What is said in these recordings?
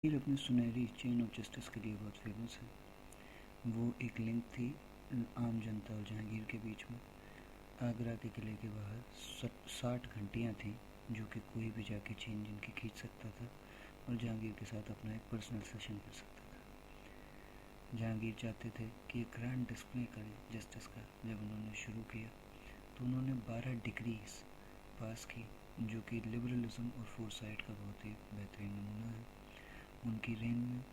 जहांगीर अपनी सुनहरी chain of justice के लिए बहुत फेमस है। वो एक लिंक थी आम जनता और जहांगीर के बीच में। आगरा के किले के बाहर 60 घंटियाँ थीं जो कि कोई भी जाके चेन जिनकी खींच सकता था और जहांगीर के साथ अपना एक पर्सनल सेशन कर सकता था। जहांगीर चाहते थे कि एक ग्रैंड डिस्प्ले करें जस्टिस का। जब उन्होंने शुरू किया तो उन्होंने 12 डिग्रीज पास की जो कि लिबरलिज्म और फोरसाइट का बहुत ही बेहतरीन नमूना है। उनकी रेन में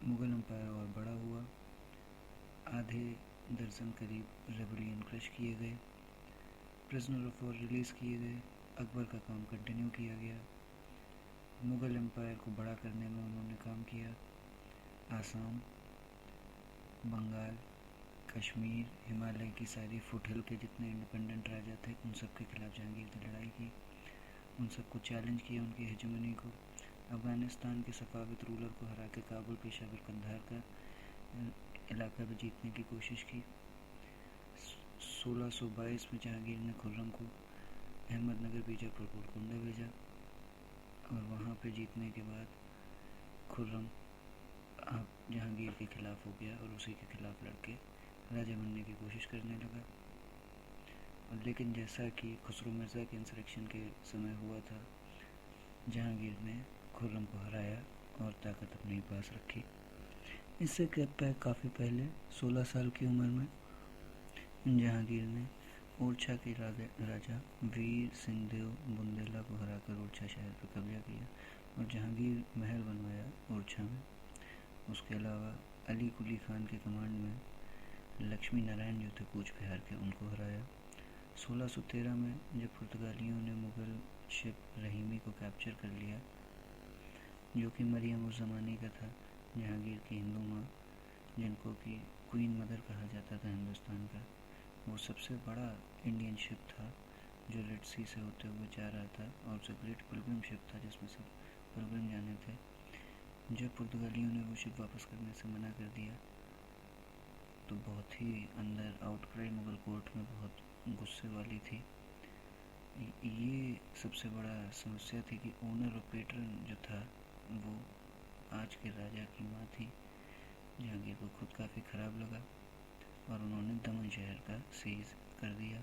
मुग़ल एम्पायर और बड़ा हुआ, आधे दर्जन करीब रेबेलियन क्रश किए गए, प्रिजनर ऑफ वॉर रिलीज़ किए गए, अकबर का काम कंटिन्यू किया गया, मुग़ल एम्पायर को बड़ा करने में उन्होंने काम किया। आसाम, बंगाल, कश्मीर, हिमालय की सारी फुटहिल के जितने इंडिपेंडेंट राजा थे उन सब के खिलाफ जहांगीर ने लड़ाई की, उन सबको चैलेंज किया, उनकी हेजेमनी को। अफ़गानिस्तान के सफ़ाविद रूलर को हरा के काबुल, पेशावर, कंधार का इलाका भी जीतने की कोशिश की। 1622 में जहांगीर ने खुर्रम को अहमदनगर, बीजापुर, गोलकोंडा भेजा और वहाँ पे जीतने के बाद खुर्रम जहांगीर के खिलाफ हो गया और उसी के खिलाफ लड़के राजा बनने की कोशिश करने लगा। और लेकिन जैसा कि खुसरो मिर्ज़ा के इंसरेक्शन के समय हुआ था, जहांगीर ने खुर्रम को हराया और ताकत अपने पास रखी। इससे काफ़ी पहले 16 साल की उम्र में जहांगीर ने ओरछा के राजा वीर सिंह देव बुंदेला को हराकर ओरछा शहर पर कब्जा किया और जहांगीर महल बनवाया ओरछा में। उसके अलावा अली कुली खान के कमांड में लक्ष्मी नारायण जो थे कूच बिहार के, उनको हराया। 1613 में जब पुर्तगालियों ने मुग़ल शिप रहीमी को कैप्चर कर लिया जो कि मरियम उस ज़माने का था, जहांगीर की हिंदू माँ, जिनको कि क्वीन मदर कहा जाता था हिंदुस्तान का, वो सबसे बड़ा इंडियन शिप था जो रेड सी से होते हुए जा रहा था और उसे ग्रेट पिलग्रिम शिप था जिसमें सब पिलग्रिम जाने थे। जब पुर्तगालियों ने वो शिप वापस करने से मना कर दिया तो बहुत ही अंदर आउटक्राई मुग़ल कोर्ट में बहुत गुस्से वाली थी। ये सबसे बड़ा समस्या थी कि ओनर और पेट्रन जो था वो आज के राजा की माँ थी। जहांगीर को खुद काफ़ी ख़राब लगा और उन्होंने दमन शहर का सीज कर दिया।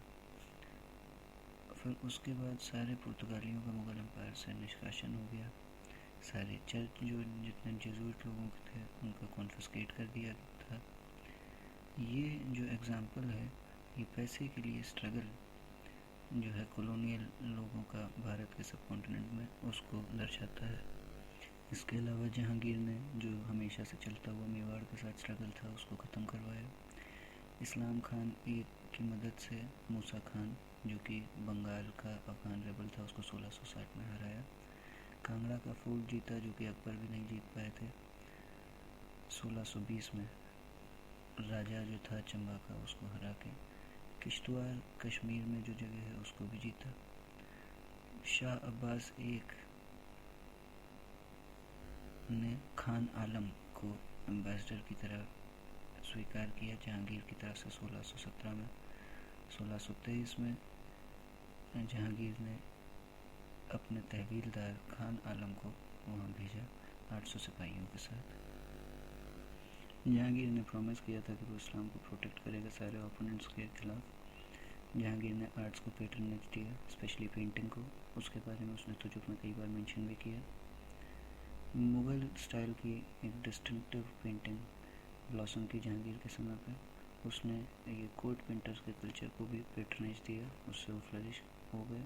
फिर उसके बाद सारे पुर्तगालियों का मुग़ल एम्पायर से निष्कासन हो गया। सारे चर्च जो जितने जेजुइट लोगों के थे उनका कॉन्फिस्केट कर दिया था। ये जो एग्ज़ाम्पल है ये पैसे के लिए स्ट्रगल जो है कॉलोनियल लोगों का भारत के सब कॉन्टिनेंट में, उसको दर्शाता है। इसके अलावा जहांगीर ने जो हमेशा से चलता हुआ मेवाड़ के साथ स्ट्रगल था उसको ख़त्म करवाया। इस्लाम खान एक की मदद से मूसा खान जो कि बंगाल का अफगान रेबल था उसको 1660 में हराया। कांगड़ा का फोर्ट जीता जो कि अकबर भी नहीं जीत पाए थे। 1620 में राजा जो था चंबा का उसको हरा के किश्तवाड़ कश्मीर में जो जगह है उसको भी जीता। शाह अब्बास एक ने खान आलम को एम्बेसडर की तरह स्वीकार किया जहांगीर की तरफ से 1617 में। 1623 में जहांगीर ने अपने तहवीलदार खान आलम को वहाँ भेजा 800 सिपाहियों के साथ। जहांगीर ने प्रॉमिस किया था कि वो इस्लाम को प्रोटेक्ट करेगा सारे ओपोनेंट्स के खिलाफ। जहांगीर ने आर्ट्स को पैटर्नेज दिया, स्पेशली पेंटिंग को। उसके बारे में उसने तुजुक में कई बार मेंशन भी किया। मुग़ल स्टाइल की एक डिस्टिंक्टिव पेंटिंग ब्लॉसम की जहांगीर के समय पे। उसने ये कोर्ट पेंटर्स के कल्चर को भी पैटर्नेज दिया, उससे वो फ्लरिश हो गए।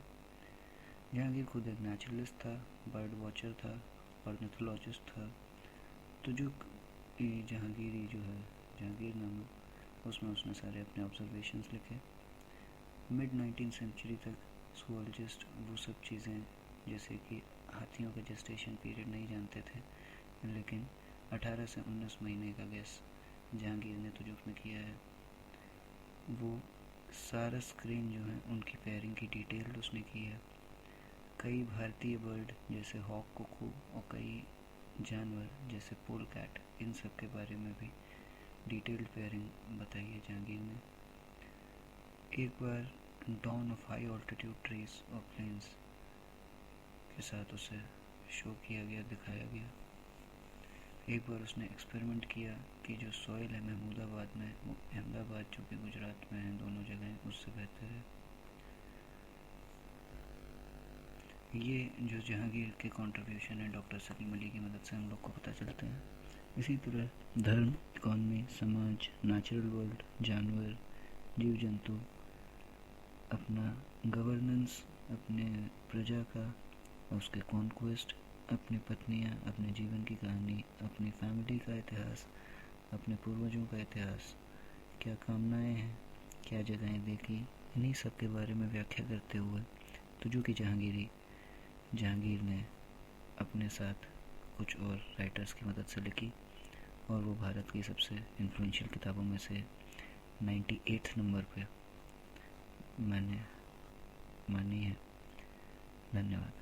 जहांगीर खुद एक नेचुरलिस्ट था, बर्ड वॉचर था, ऑर्निथोलॉजिस्ट था। तुजुक जहांगीरी जो है जहांगीरनामा, उसमें उसने सारे अपने ऑब्जर्वेशंस लिखे। मिड 19th सेंचुरी तक ज़ूलॉजिस्ट वो सब चीज़ें जैसे कि हाथियों का जेस्टेशन पीरियड नहीं जानते थे, लेकिन 18 से 19 महीने का गैस जहांगीर ने तुजुक में किया है। वो सारा स्क्रीन जो है उनकी पेयरिंग की डिटेल उसने की है। कई भारतीय बर्ड जैसे हॉक, कुकू और कई जानवर जैसे पोल कैट, इन सब के बारे में भी डिटेल्ड पेयरिंग बताई है जहांगीर ने। एक बार dawn of high altitude trees और प्लेन्स के साथ उसे शो किया गया, दिखाया गया। एक बार उसने एक्सपेरिमेंट किया कि जो सॉइल है महमूदाबाद में, वो अहमदाबाद जो कि गुजरात में है, दोनों जगह उससे बेहतर है। ये जो जहांगीर के कंट्रीब्यूशन है डॉक्टर सलीम अली की मदद से हम लोग को पता चलते हैं। इसी तरह धर्म, इकॉनमी, समाज, नेचुरल वर्ल्ड, जानवर, जीव जंतु, अपना गवर्नेंस, अपने प्रजा का, उसके कॉन्क्वेस्ट, अपनी पत्नियाँ, अपने जीवन की कहानी, अपनी फैमिली का इतिहास, अपने पूर्वजों का इतिहास, क्या कामनाएं हैं, क्या जगहें देखी, इन्हीं सब के बारे में व्याख्या करते हुए तुझो की जहांगीर ने अपने साथ कुछ और राइटर्स की मदद से लिखी और वो भारत की सबसे इन्फ्लुएंशियल किताबों में से 98 नंबर पे मैंने मानी है। धन्यवाद।